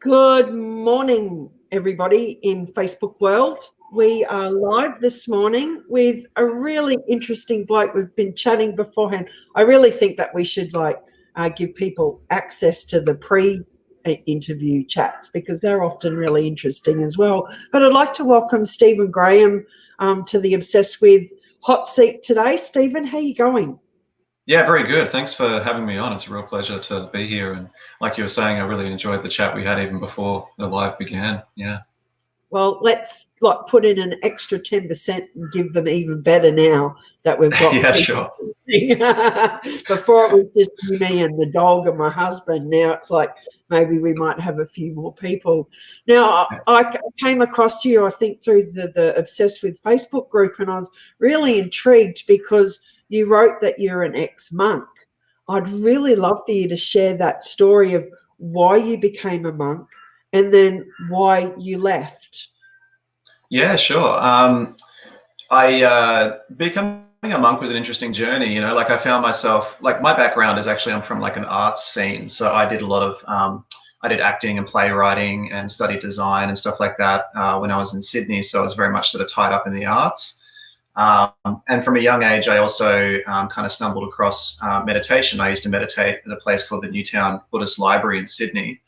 Good morning, everybody in Facebook world. We are live this morning with a really interesting bloke. We've been chatting beforehand. I really think that we should give people access to the pre-interview chats because they're often really interesting as well. But I'd like to welcome Stephen Graham to the Obsessed With hot seat today. Stephen, how are you going? Yeah, very good. Thanks for having me on. It's a real pleasure to be here. And like you were saying, I really enjoyed the chat we had even before the live began. Yeah. Well, let's put in an extra 10% and give them even better now that we've got Yeah, people. sure. Before it was just me and the dog and my husband. Now it's like maybe we might have a few more people. Now, I came across you, I think, through the Obsessed With Facebook group, and I was really intrigued because you wrote that you're an ex-monk. I'd really love for you to share that story of why you became a monk and then why you left. Yeah, sure. Becoming a monk was an interesting journey. I found myself, my background is actually, I'm from an arts scene. So I did a lot of, I did acting and playwriting and studied design and stuff like that when I was in Sydney. So I was very much sort of tied up in the arts. And from a young age, I also kind of stumbled across meditation. I used to meditate at a place called the Newtown Buddhist Library in Sydney.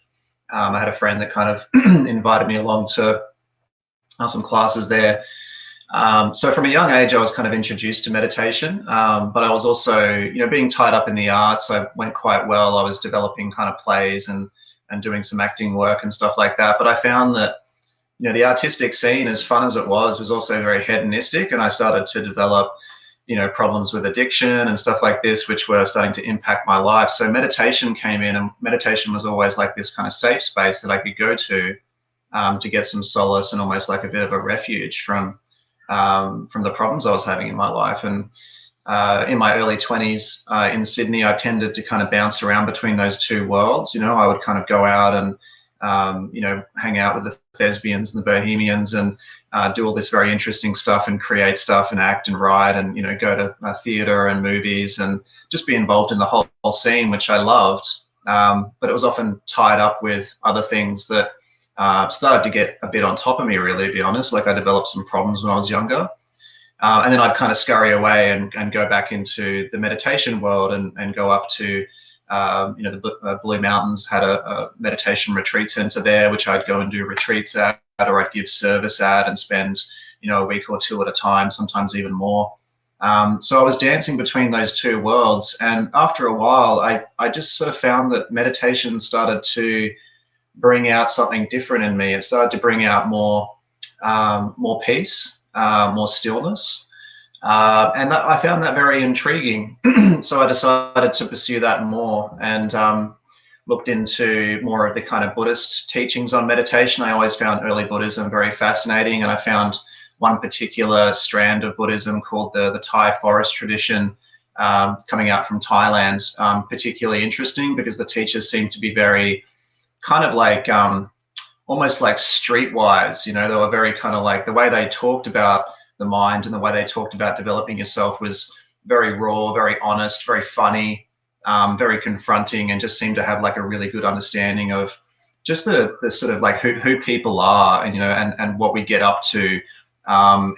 I had a friend that kind of invited me along to some classes there. So from a young age, I was kind of introduced to meditation, but I was also, being tied up in the arts, I went quite well. I was developing kind of plays and doing some acting work and stuff like that. But I found that, the artistic scene, as fun as it was also very hedonistic. And I started to develop, problems with addiction and stuff like this, which were starting to impact my life. So meditation came in, and meditation was always like this kind of safe space that I could go to get some solace and almost like a bit of a refuge from the problems I was having in my life. And in my early 20s in Sydney, I tended to kind of bounce around between those two worlds. I would kind of go out and hang out with the thespians and the bohemians and do all this very interesting stuff and create stuff and act and write and, go to theater and movies and just be involved in the whole scene, which I loved. But it was often tied up with other things that started to get a bit on top of me, really, to be honest. I developed some problems when I was younger. And then I'd kind of scurry away and go back into the meditation world and go up to the Blue Mountains had a meditation retreat center there, which I'd go and do retreats at, or I'd give service at and spend, a week or two at a time, sometimes even more. So I was dancing between those two worlds. And after a while, I just sort of found that meditation started to bring out something different in me. It started to bring out more peace, more stillness. And I found that very intriguing. So I decided to pursue that more and looked into more of the kind of Buddhist teachings on meditation. I always found early Buddhism very fascinating, and I found one particular strand of Buddhism called the Thai forest tradition coming out from Thailand particularly interesting, because the teachers seemed to be very kind of almost like streetwise. They were very kind of the way they talked about the mind and the way they talked about developing yourself was very raw, very honest, very funny, very confronting, and just seemed to have a really good understanding of just the sort of who people are and what we get up to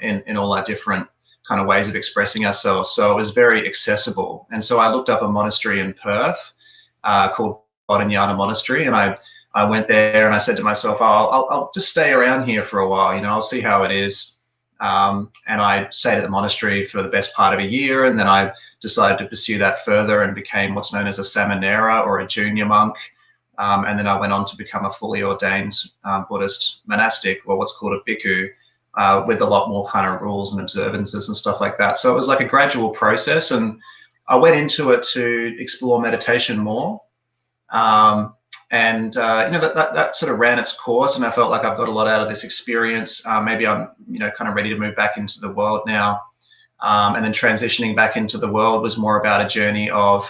in all our different kind of ways of expressing ourselves. So it was very accessible. And so I looked up a monastery in Perth called Bodhinyana Monastery, and I went there and I said to myself, I'll just stay around here for a while, I'll see how it is. And I stayed at the monastery for the best part of a year, and then I decided to pursue that further and became what's known as a samanera, or a junior monk. And then I went on to become a fully ordained Buddhist monastic, or what's called a bhikkhu, with a lot more kind of rules and observances and stuff like that. So it was like a gradual process, and I went into it to explore meditation more. And that sort of ran its course, and I felt like I've got a lot out of this experience. Maybe I'm kind of ready to move back into the world now. And then transitioning back into the world was more about a journey of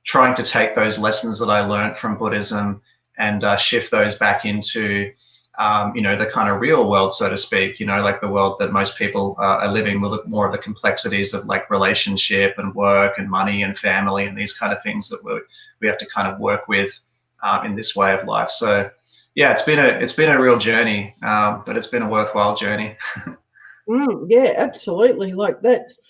trying to take those lessons that I learned from Buddhism and shift those back into the kind of real world, so to speak, like the world that most people are living with, more of the complexities of like relationship and work and money and family and these kind of things that we have to kind of work with in this way of life. So yeah, it's been a real journey, but it's been a worthwhile journey. Yeah, absolutely. Like that's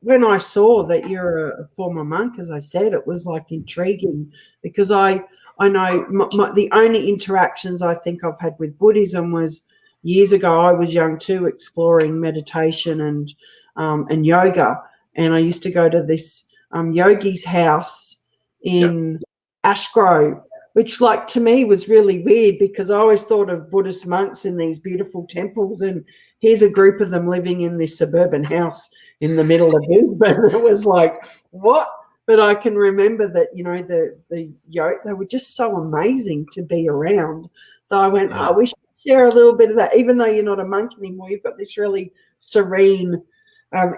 when I saw that you're a former monk, as I said, it was like intriguing because I know the only interactions I think I've had with Buddhism was years ago. I was young too, exploring meditation and yoga, and I used to go to this yogi's house Yeah. in Ashgrove, which like to me was really weird because I always thought of Buddhist monks in these beautiful temples, and here's a group of them living in this suburban house in the middle of Brisbane. It was like, what? But I can remember that, the yoke, they were just so amazing to be around. So I went, Yeah. oh, we should share a little bit of that. Even though you're not a monk anymore, you've got this really serene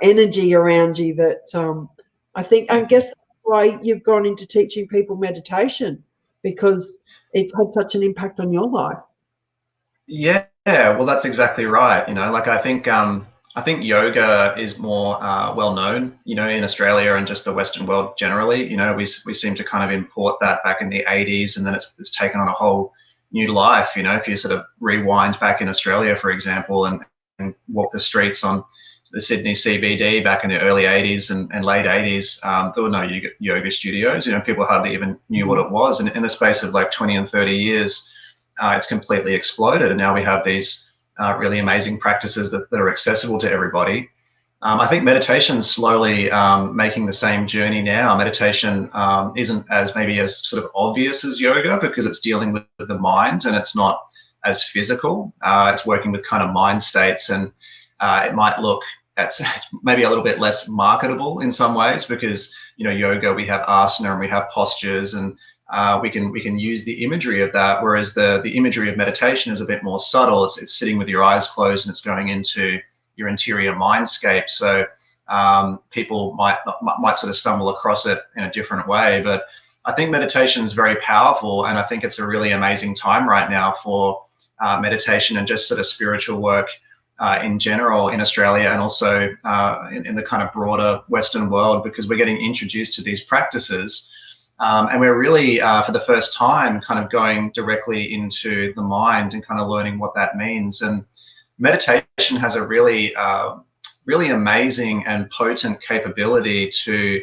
energy around you that I guess that's why you've gone into teaching people meditation, because it's had such an impact on your life. Yeah, well, that's exactly right. Like I think yoga is more well known, in Australia and just the Western world generally. We seem to kind of import that back in the 80s, and then it's taken on a whole new life. If you sort of rewind back in Australia, for example, and walk the streets on the Sydney CBD back in the early 80s and late 80s, there were no yoga studios. People hardly even knew what it was. And in the space of like 20 and 30 years, it's completely exploded, and now we have these really amazing practices that are accessible to everybody. I think meditation's slowly making the same journey now. Meditation isn't as maybe as sort of obvious as yoga because it's dealing with the mind and it's not as physical. It's working with kind of mind states, and it might look it's maybe a little bit less marketable in some ways because yoga, we have asana and we have postures, and we can use the imagery of that, whereas the imagery of meditation is a bit more subtle. It's sitting with your eyes closed and it's going into your interior mindscape. So people might sort of stumble across it in a different way. But I think meditation is very powerful, and I think it's a really amazing time right now for meditation and just sort of spiritual work in general in Australia, and also in the kind of broader Western world, because we're getting introduced to these practices. And we're really, for the first time, kind of going directly into the mind and kind of learning what that means. And meditation has a really, really amazing and potent capability to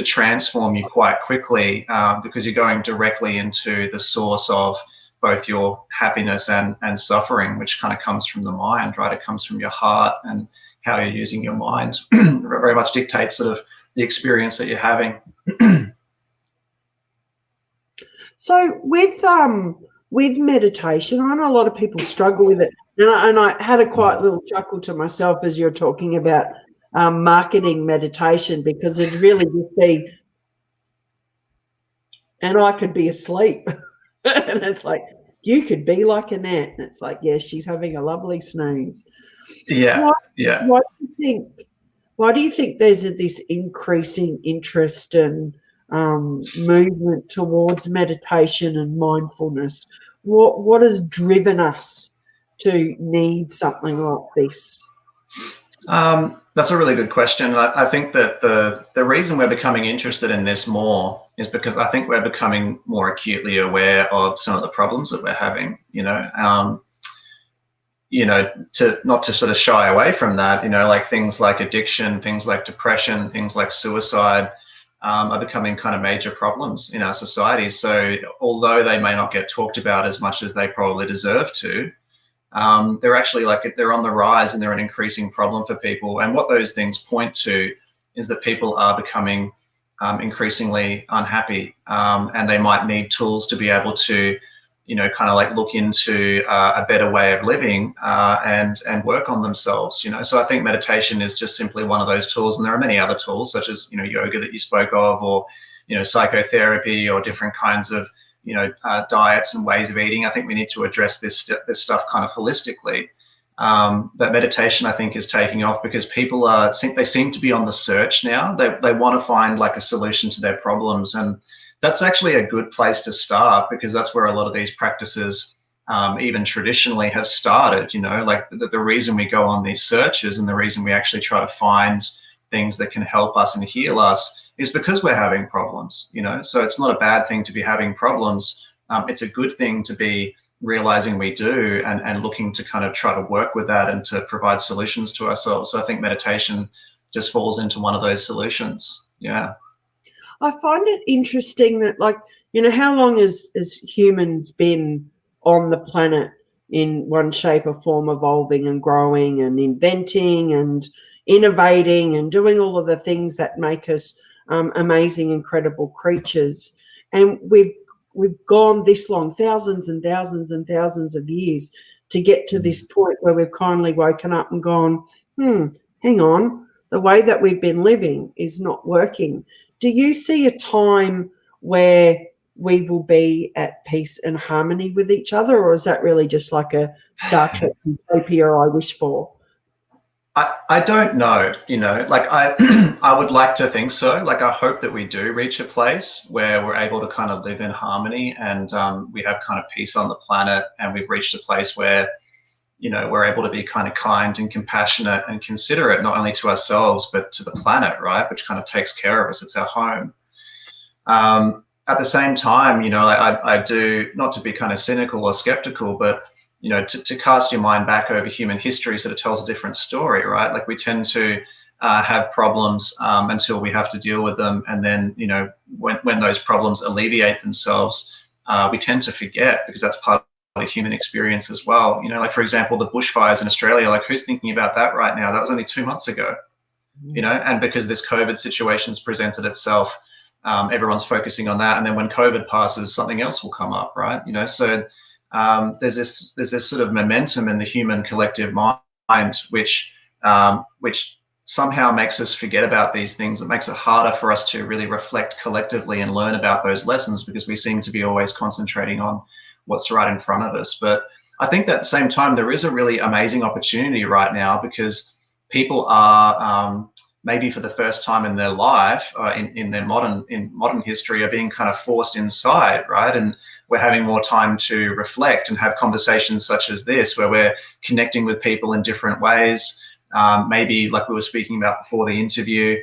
transform you quite quickly, because you're going directly into the source of both your happiness and suffering, which kind of comes from the mind, right? It comes from your heart, and how you're using your mind very much dictates sort of the experience that you're having. So with meditation, I know a lot of people struggle with it, and I had a quiet little chuckle to myself as you're talking about marketing meditation, because it really would be, and I could be asleep, and it's like you could be like Annette, and it's like, yeah, she's having a lovely snooze. Yeah, Why, yeah. why do you think? Why do you think there's this increasing interest and movement towards meditation and mindfulness? What has driven us to need something like this? That's a really good question. I think that the reason we're becoming interested in this more is because I think we're becoming more acutely aware of some of the problems that we're having. To not to sort of shy away from that. Like things like addiction, things like depression, things like suicide are becoming kind of major problems in our society. So although they may not get talked about as much as they probably deserve to, they're actually they're on the rise, and they're an increasing problem for people. And what those things point to is that people are becoming increasingly unhappy, and they might need tools to be able to, kind of like look into a better way of living and work on themselves. So I think meditation is just simply one of those tools, and there are many other tools such as yoga that you spoke of, or psychotherapy, or different kinds of diets and ways of eating. I think we need to address this stuff kind of holistically. But meditation, I think, is taking off because people they seem to be on the search now. They want to find like a solution to their problems, and that's actually a good place to start, because that's where a lot of these practices even traditionally have started. Like the reason we go on these searches and the reason we actually try to find things that can help us and heal us is because we're having problems. So it's not a bad thing to be having problems. It's a good thing to be realizing we do, and looking to kind of try to work with that and to provide solutions to ourselves. So I think meditation just falls into one of those solutions. Yeah. I find it interesting that, like, how long has humans been on the planet in one shape or form, evolving and growing and inventing and innovating and doing all of the things that make us amazing, incredible creatures. And we've gone this long, thousands and thousands and thousands of years, to get to this point where we've kindly woken up and gone, hang on, the way that we've been living is not working. Do you see a time where we will be at peace and harmony with each other, or is that really just like a Star Trek utopia I wish for? I don't know, like I would like to think so. Like I hope that we do reach a place where we're able to kind of live in harmony, and we have kind of peace on the planet, and we've reached a place where we're able to be kind of kind and compassionate and considerate, not only to ourselves, but to the planet, right? Which kind of takes care of us. It's our home. At the same time, I do, not to be kind of cynical or skeptical, but, to cast your mind back over human history sort of tells a different story, right? Like we tend to have problems until we have to deal with them. And then, when those problems alleviate themselves, we tend to forget, because that's part the human experience as well. Like for example, the bushfires in Australia, like who's thinking about that right now? That was only 2 months ago, and because this COVID situation's presented itself, everyone's focusing on that. And then when COVID passes, something else will come up, right? So there's this sort of momentum in the human collective mind, which somehow makes us forget about these things. It makes it harder for us to really reflect collectively and learn about those lessons, because we seem to be always concentrating on what's right in front of us. But I think that at the same time, there is a really amazing opportunity right now, because people are maybe for the first time in their life, in modern history, are being kind of forced inside, right? And we're having more time to reflect and have conversations such as this, where we're connecting with people in different ways. Maybe like we were speaking about before the interview,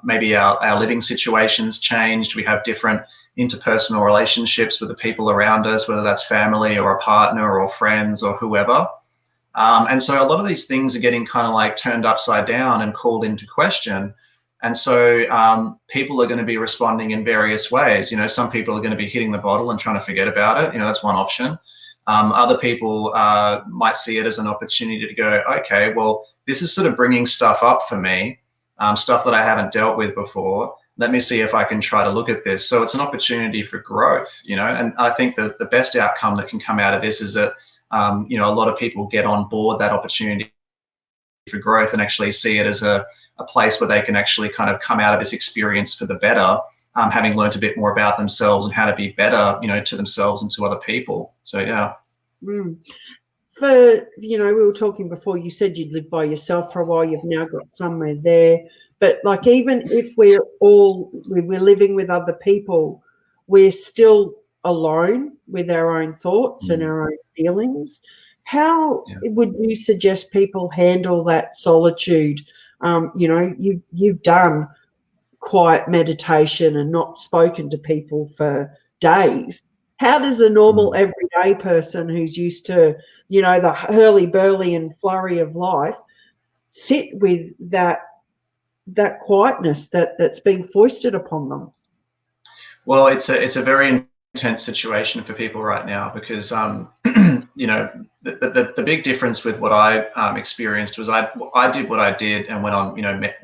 maybe our living situations changed. We have different interpersonal relationships with the people around us, whether that's family or a partner or friends or whoever. And so a lot of these things are getting kind of like turned upside down and called into question. And so people are going to be responding in various ways. Some people are going to be hitting the bottle and trying to forget about it. That's one option. Other people might see it as an opportunity to go, okay, well, this is sort of bringing stuff up for me, stuff that I haven't dealt with before. Let me see if I can try to look at this. So it's an opportunity for growth, and I think that the best outcome that can come out of this is that, a lot of people get on board that opportunity for growth and actually see it as a place where they can actually kind of come out of this experience for the better, having learned a bit more about themselves and how to be better, to themselves and to other people. So, yeah. For, we were talking before, you said you'd lived by yourself for a while. You've now got somewhere there. But like, even if we're living with other people, we're still alone with our own thoughts and our own feelings. How would you suggest people handle that solitude? You've done quiet meditation and not spoken to people for days. How does a normal everyday person who's used to, the hurly-burly and flurry of life sit with that quietness that's being foisted upon them? Well, it's a very intense situation for people right now, because the big difference with what I experienced was I did what I did and went on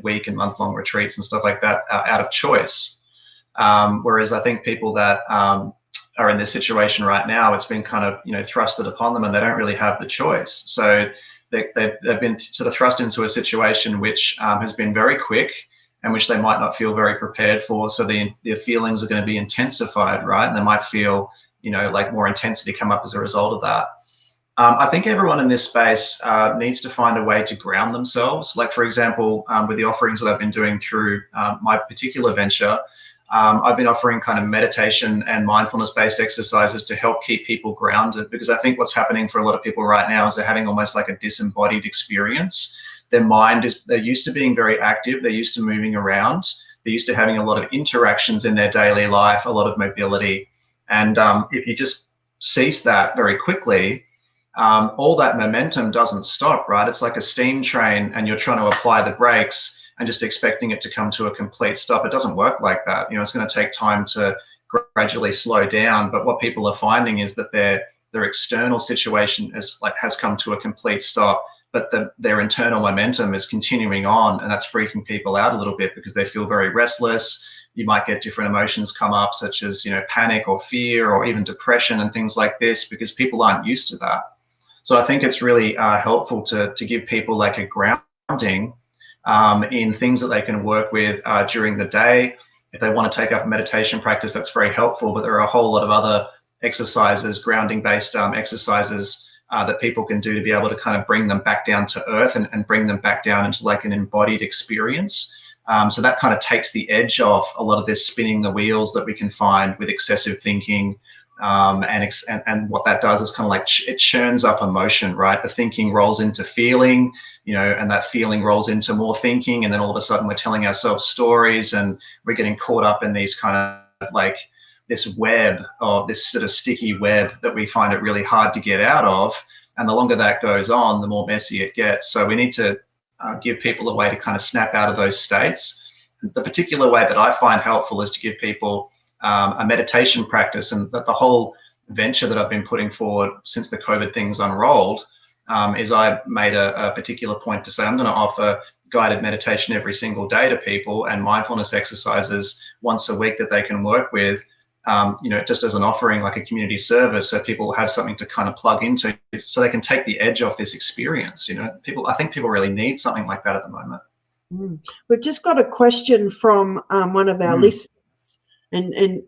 week and month-long retreats and stuff like that out of choice. Whereas I think people that are in this situation right now, it's been kind of thrusted upon them, and they don't really have the choice. So they've been sort of thrust into a situation which has been very quick, and which they might not feel very prepared for. So their feelings are going to be intensified, right? And they might feel, like more intensity come up as a result of that. I think everyone in this space needs to find a way to ground themselves. Like, for example, with the offerings that I've been doing through my particular venture, I've been offering kind of meditation and mindfulness-based exercises to help keep people grounded, because I think what's happening for a lot of people right now is they're having almost like a disembodied experience. Their mind is, they're used to being very active, they're used to moving around, they're used to having a lot of interactions in their daily life, a lot of mobility. And if you just cease that very quickly, all that momentum doesn't stop, right? It's like a steam train and you're trying to apply the brakes and just expecting it to come to a complete stop. It doesn't work like that. You know, it's going to take time to gradually slow down. But what people are finding is that their external situation has come to a complete stop, but their internal momentum is continuing on, and that's freaking people out a little bit because they feel very restless. You might get different emotions come up, such as, you know, panic or fear or even depression and things like this, because people aren't used to that. So I think it's really helpful to give people like a grounding in things that they can work with during the day. If they want to take up a meditation practice, that's very helpful, but there are a whole lot of other exercises, grounding-based exercises that people can do to be able to kind of bring them back down to earth and bring them back down into like an embodied experience. So that kind of takes the edge off a lot of this spinning the wheels that we can find with excessive thinking. And what that does is kind of like it churns up emotion, right? The thinking rolls into feeling, you know, and that feeling rolls into more thinking, and then all of a sudden we're telling ourselves stories, and we're getting caught up in these kind of like this web, or this sort of sticky web that we find it really hard to get out of. And the longer that goes on, the more messy it gets. So we need to give people a way to kind of snap out of those states. The particular way that I find helpful is to give people a meditation practice, and that the whole venture that I've been putting forward since the COVID things unrolled is I made a particular point to say I'm going to offer guided meditation every single day to people, and mindfulness exercises once a week that they can work with, you know, just as an offering, like a community service, so people have something to kind of plug into, so they can take the edge off this experience. You know, I think people really need something like that at the moment. We've just got a question from one of our listeners. And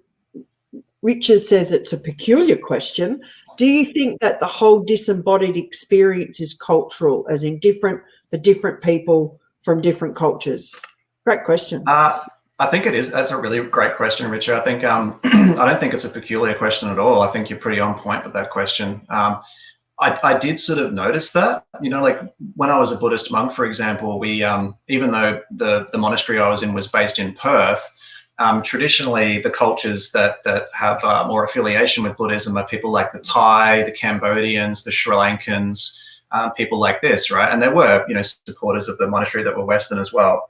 Richard says it's a peculiar question. Do you think that the whole disembodied experience is cultural, as in different for different people from different cultures? Great question. I think it is. That's a really great question, Richard. I think I don't think it's a peculiar question at all. I think you're pretty on point with that question. I did sort of notice that, you know, like when I was a Buddhist monk, for example, we even though the monastery I was in was based in Perth, traditionally, the cultures that have more affiliation with Buddhism are people like the Thai, the Cambodians, the Sri Lankans, people like this, right? And there were, you know, supporters of the monastery that were Western as well.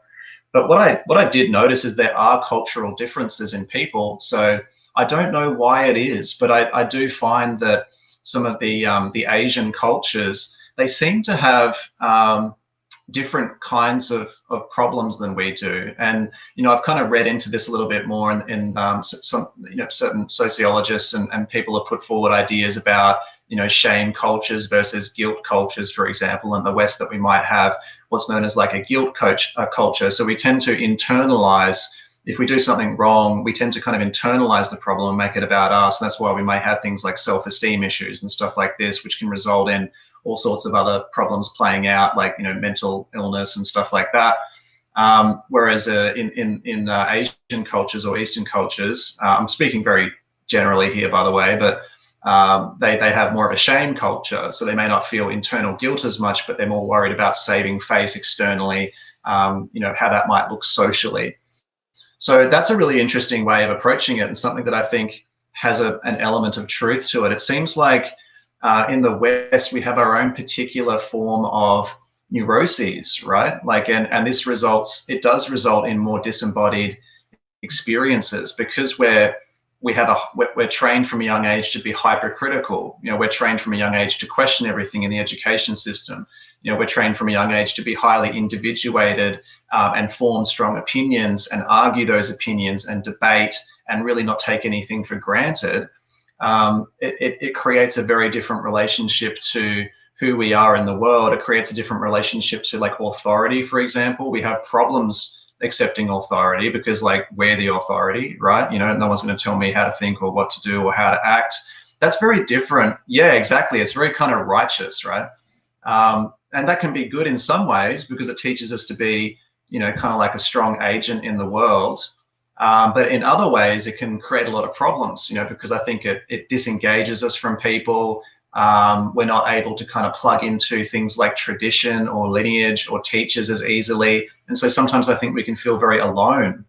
But what I did notice is there are cultural differences in people. So I don't know why it is, but I do find that some of the Asian cultures, they seem to have different kinds of problems than we do. And, you know, I've kind of read into this a little bit more in some, you know, certain sociologists and people have put forward ideas about, you know, shame cultures versus guilt cultures, for example, in the West, that we might have what's known as like a guilt culture. So we tend to internalize, if we do something wrong, we tend to kind of internalize the problem and make it about us. And that's why we might have things like self-esteem issues and stuff like this, which can result in all sorts of other problems playing out, like, you know, mental illness and stuff like that. Whereas in Asian cultures or Eastern cultures, I'm speaking very generally here, by the way, but they have more of a shame culture. So they may not feel internal guilt as much, but they're more worried about saving face externally, you know, how that might look socially. So that's a really interesting way of approaching it, and something that I think has an element of truth to it. It seems like in the West, we have our own particular form of neuroses, right? Like, and this it does result in more disembodied experiences, because we're trained from a young age to be hypercritical. You know, we're trained from a young age to question everything in the education system. You know, we're trained from a young age to be highly individuated and form strong opinions and argue those opinions and debate and really not take anything for granted. It creates a very different relationship to who we are in the world. It creates a different relationship to, like, authority, for example. We have problems accepting authority because, like, we're the authority, right? You know, no one's going to tell me how to think or what to do or how to act. That's very different. Yeah, exactly. It's very kind of righteous, right? And that can be good in some ways because it teaches us to be, you know, kind of like a strong agent in the world. But in other ways, it can create a lot of problems, because I think it disengages us from people. We're not able to kind of plug into things like tradition or lineage or teachers as easily. And so sometimes I think we can feel very alone.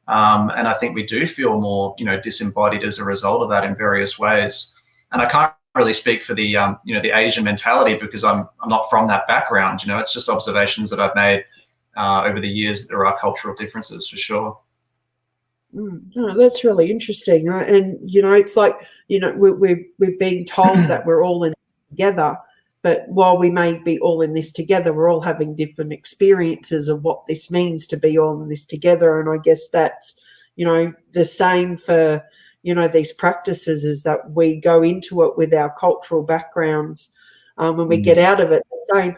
And I think we do feel more, disembodied as a result of that in various ways. And I can't really speak for the, the Asian mentality, because I'm not from that background. It's just observations that I've made over the years. There are cultural differences for sure. No, that's really interesting. And, it's like, we're being told that we're all in together, but while we may be all in this together, we're all having different experiences of what this means to be all in this together. And I guess that's, the same for, these practices, is that we go into it with our cultural backgrounds, and we get out of it the same.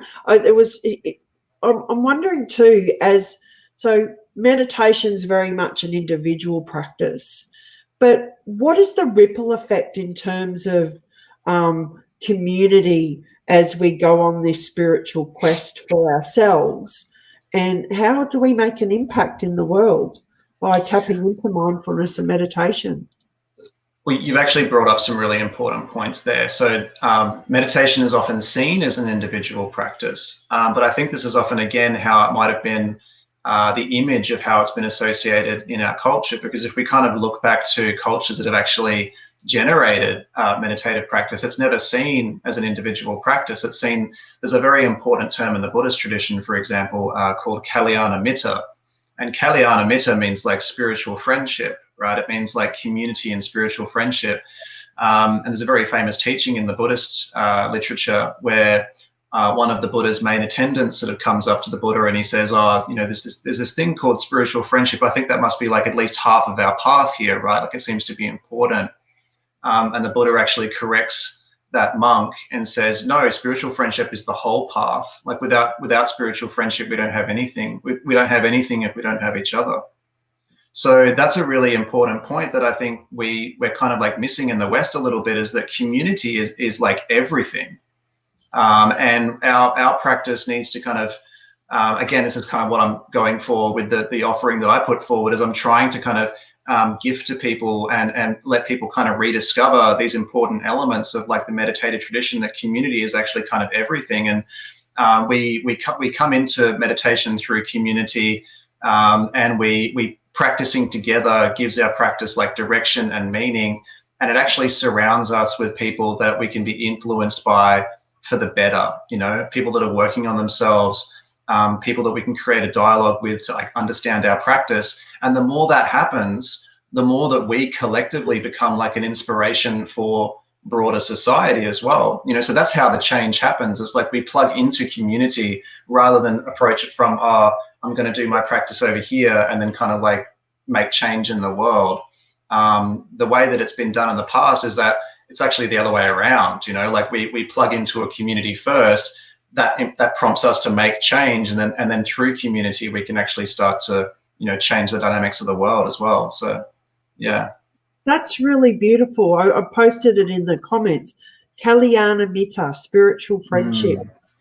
I'm wondering too, so meditation is very much an individual practice, but what is the ripple effect in terms of community as we go on this spiritual quest for ourselves? And how do we make an impact in the world by tapping into mindfulness and meditation? Well, you've actually brought up some really important points there. So meditation is often seen as an individual practice, but I think this is often, again, how it might have been the image of how it's been associated in our culture. Because if we kind of look back to cultures that have actually generated meditative practice, it's never seen as an individual practice. It's seen, there's a very important term in the Buddhist tradition, for example, called Kalyana Mitta. And Kalyana Mitta means like spiritual friendship, right? It means like community and spiritual friendship. And there's a very famous teaching in the Buddhist literature where one of the Buddha's main attendants sort of comes up to the Buddha and he says, there's this thing called spiritual friendship. I think that must be like at least half of our path here, right? Like it seems to be important. And the Buddha actually corrects that monk and says, no, spiritual friendship is the whole path. Like without spiritual friendship, we don't have anything. We don't have anything if we don't have each other. So that's a really important point that I think we're kind of like missing in the West a little bit, is that community is like everything. And our practice needs to kind of, again, this is kind of what I'm going for with the offering that I put forward, is I'm trying to kind of gift to people and let people kind of rediscover these important elements of like the meditative tradition, that community is actually kind of everything. And we come into meditation through community, and we practicing together gives our practice like direction and meaning, and it actually surrounds us with people that we can be influenced by for the better, people that are working on themselves, people that we can create a dialogue with to like understand our practice. And the more that happens, the more that we collectively become like an inspiration for broader society as well. So that's how the change happens. It's like we plug into community rather than approach it from, I'm going to do my practice over here and then kind of like make change in the world. The way that it's been done in the past is that it's actually the other way around. Like we plug into a community first, that prompts us to make change, and then through community we can actually start to change the dynamics of the world as well. So yeah, that's really beautiful. I posted it in the comments. Kalyana Mitta, spiritual friendship.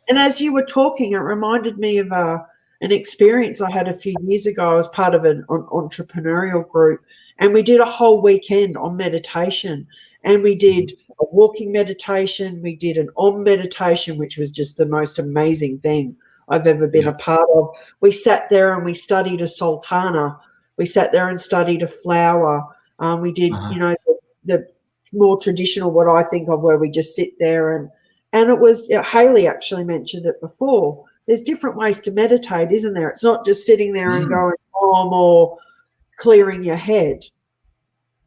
And as you were talking, it reminded me of an experience I had a few years ago. I was part of an entrepreneurial group, and we did a whole weekend on meditation. And we did a walking meditation. We did an Om meditation, which was just the most amazing thing I've ever been a part of. We sat there and we studied a sultana. We sat there and studied a flower. We did, the more traditional, what I think of, where we just sit there and it was, Haley actually mentioned it before. There's different ways to meditate, isn't there? It's not just sitting there and going Om or clearing your head.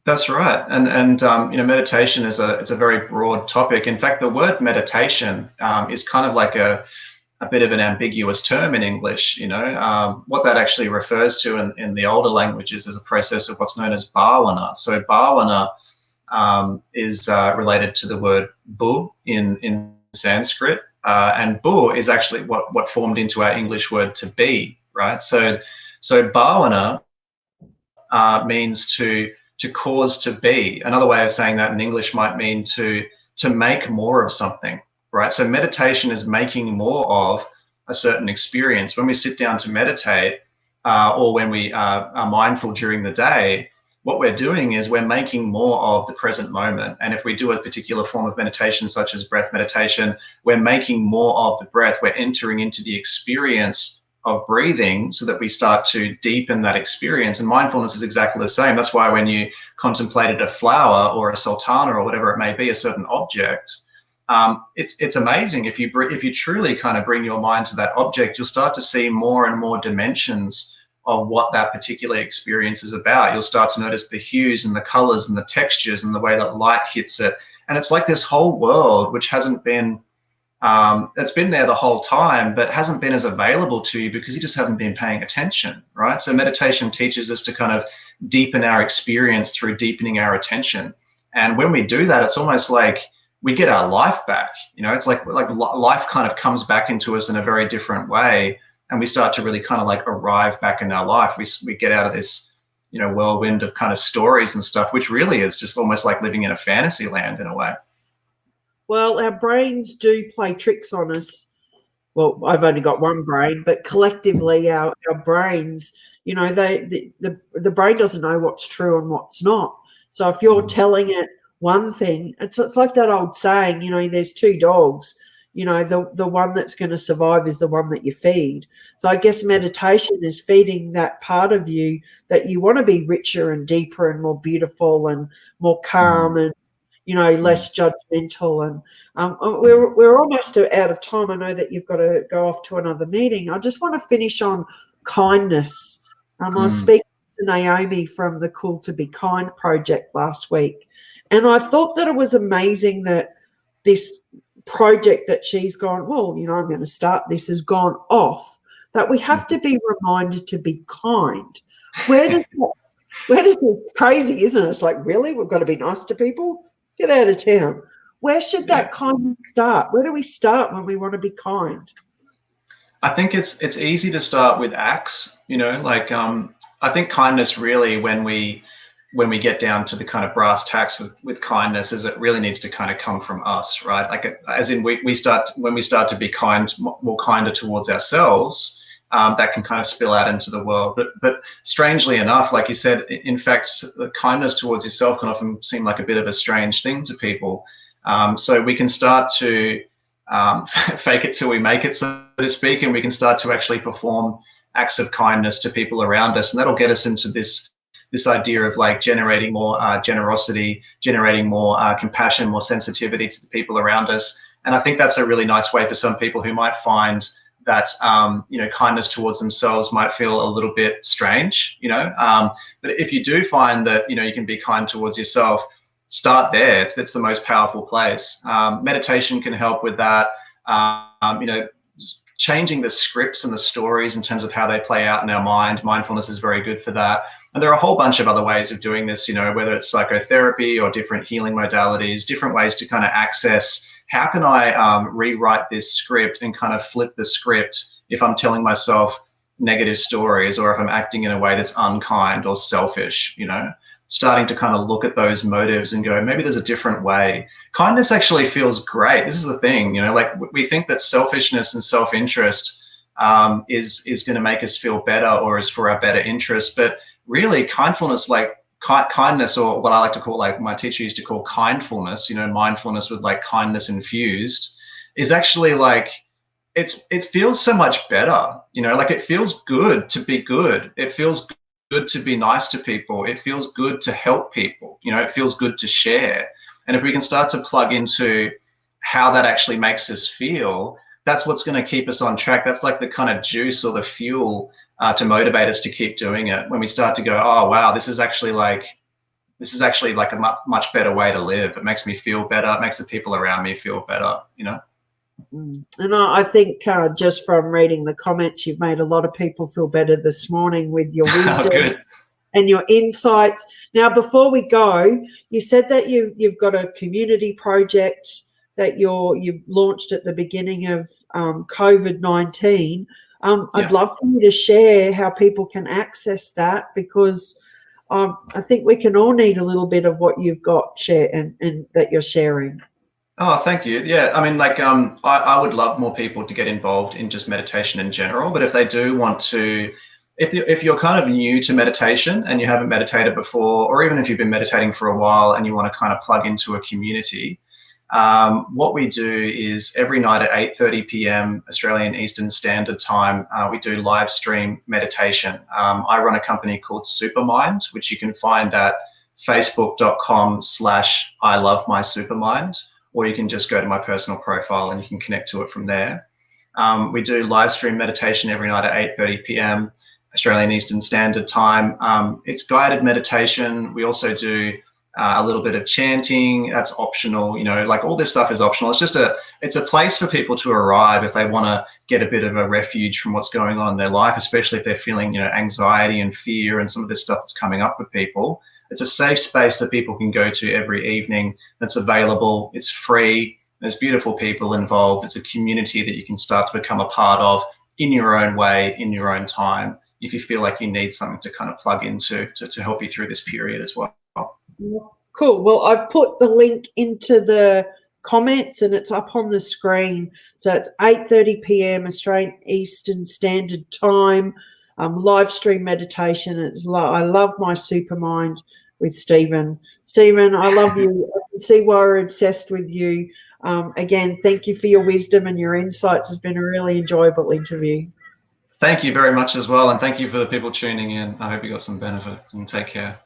That's right. And meditation is a very broad topic. In fact, the word meditation is kind of like a bit of an ambiguous term in English. What that actually refers to in the older languages is a process of what's known as bhavana. So bhavana is related to the word bu in Sanskrit, and bu is actually what formed into our English word to be, right? So bhavana means to cause to be. Another way of saying that in English might mean to make more of something, right? So meditation is making more of a certain experience. When we sit down to meditate, or when we are mindful during the day, what we're doing is we're making more of the present moment. And if we do a particular form of meditation, such as breath meditation, we're making more of the breath. We're entering into the experience of breathing so that we start to deepen that experience. And mindfulness is exactly the same. That's why when you contemplated a flower or a sultana or whatever it may be, a certain object, it's amazing. If you truly kind of bring your mind to that object, you'll start to see more and more dimensions of what that particular experience is about. You'll start to notice the hues and the colors and the textures and the way that light hits it. And it's like this whole world which hasn't been, it's been there the whole time, but hasn't been as available to you because you just haven't been paying attention, right? So meditation teaches us to kind of deepen our experience through deepening our attention. And when we do that, it's almost like we get our life back. It's like life kind of comes back into us in a very different way. And we start to really kind of like arrive back in our life. We get out of this, whirlwind of kind of stories and stuff, which really is just almost like living in a fantasy land in a way. Well, our brains do play tricks on us. Well, I've only got one brain, but collectively our brains, the brain doesn't know what's true and what's not. So if you're telling it one thing, it's like that old saying, there's two dogs. The one that's going to survive is the one that you feed. So I guess meditation is feeding that part of you that you want to be richer and deeper and more beautiful and more calm and, less judgmental. And we're almost out of time. I know that you've got to go off to another meeting. I just want to finish on kindness. I was speaking to Naomi from the Cool to Be Kind project last week, and I thought that it was amazing that this project that she's gone, well, I'm going to start this, has gone off, that we have to be reminded to be kind. Where does this, crazy, isn't it? It's like, really? We've got to be nice to people? Get out of town. Where should that kindness start? Where do we start when we want to be kind? I think it's easy to start with acts, I think kindness really, when we get down to the kind of brass tacks with kindness, is it really needs to kind of come from us, right? Like, as in when we start to be more kinder towards ourselves, that can kind of spill out into the world. But strangely enough, like you said, in fact, the kindness towards yourself can often seem like a bit of a strange thing to people. So we can start to fake it till we make it, so to speak, and we can start to actually perform acts of kindness to people around us, and that'll get us into this idea of like generating more generosity, generating more compassion, more sensitivity to the people around us. And I think that's a really nice way for some people who might find that kindness towards themselves might feel a little bit strange, but if you do find that you can be kind towards yourself, start there. It's the most powerful place. Meditation can help with that. Changing the scripts and the stories in terms of how they play out in our mind. Mindfulness is very good for that. And there are a whole bunch of other ways of doing this, whether it's psychotherapy or different healing modalities, different ways to kind of access, how can I rewrite this script and kind of flip the script if I'm telling myself negative stories, or if I'm acting in a way that's unkind or selfish, starting to kind of look at those motives and go, maybe there's a different way. Kindness actually feels great. This is the thing, like we think that selfishness and self-interest is going to make us feel better or is for our better interest. But really kindfulness, like kindness, or what I like to call, like my teacher used to call kindfulness, mindfulness with like kindness infused, is actually like, it feels so much better, like it feels good to be good. It feels good to be nice to people. It feels good to help people. It feels good to share. And if we can start to plug into how that actually makes us feel, that's what's going to keep us on track. That's like the kind of juice or the fuel to motivate us to keep doing it. When we start to go, oh wow, this is actually like a much better way to live. It makes me feel better. It makes the people around me feel better. And I think just from reading the comments, you've made a lot of people feel better this morning with your wisdom and your insights. Now, before we go, you said that you've got a community project that you've launched at the beginning of COVID-19. I'd love for you to share how people can access that, because I think we can all need a little bit of what you've got and that you're sharing. Oh, thank you. Yeah, I mean, like, I would love more people to get involved in just meditation in general. But if they do want to if you're kind of new to meditation and you haven't meditated before, or even if you've been meditating for a while and you want to kind of plug into a community, what we do is every night at 8:30 p.m. Australian Eastern Standard Time, we do live stream meditation. I run a company called Supermind, which you can find at facebook.com/I love my supermind, or you can just go to my personal profile and you can connect to it from there. We do live stream meditation every night at 8:30 p.m. Australian Eastern Standard Time. It's guided meditation. We also do a little bit of chanting. That's optional. You know, like all this stuff is optional. It's a place for people to arrive if they want to get a bit of a refuge from what's going on in their life, especially if they're feeling, you know, anxiety and fear and some of this stuff that's coming up with people. It's a safe space that people can go to every evening that's available. It's free. There's beautiful people involved. It's a community that you can start to become a part of in your own way, in your own time, if you feel like you need something to kind of plug into to help you through this period as well. Cool. Well, I've put the link into the comments and it's up on the screen. So it's 8:30 p.m. Australian Eastern Standard Time, live stream meditation. I love my Supermind with Stephen. Stephen, I love you. I can see why we're obsessed with you. Again, thank you for your wisdom and your insights. It's been a really enjoyable interview. Thank you very much as well. And thank you for the people tuning in. I hope you got some benefits, and take care.